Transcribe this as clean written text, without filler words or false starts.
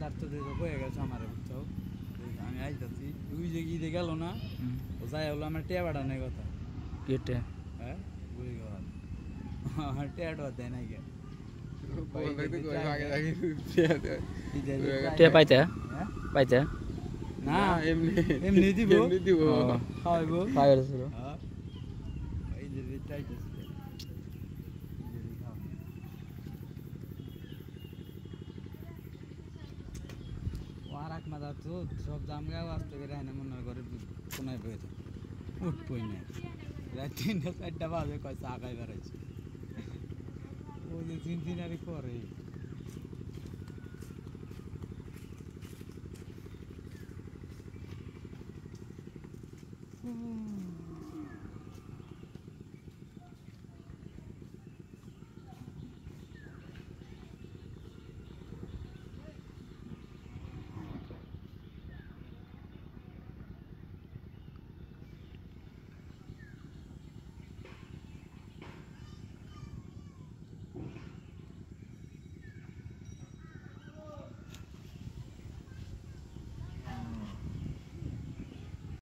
মাথার তো দেখো হয়ে গেছে আমার বুঝছো আমি আইতাছি ওই যে ঈদে গেল না ও যাই হলো আমার টিয়া বাড়া নেই কথা কেটে হ্যাঁ বুঝি গেল আমার টিয়া বাড়া দেয় নাই গে টিয়া পাইতে পাইতে না এমনি দিব খাওয়াইবো খাওয়াইছিল এই যে চাইতেছে আর মাথা তো সব জাম গাও আসতে গেলে এনে মনে করে কোনায় বয়ে থাকে উঠবই না রাত 3টা 4টা বাজে কয় চা খাই বেড়াইছে ও যে চিনচিনারি করে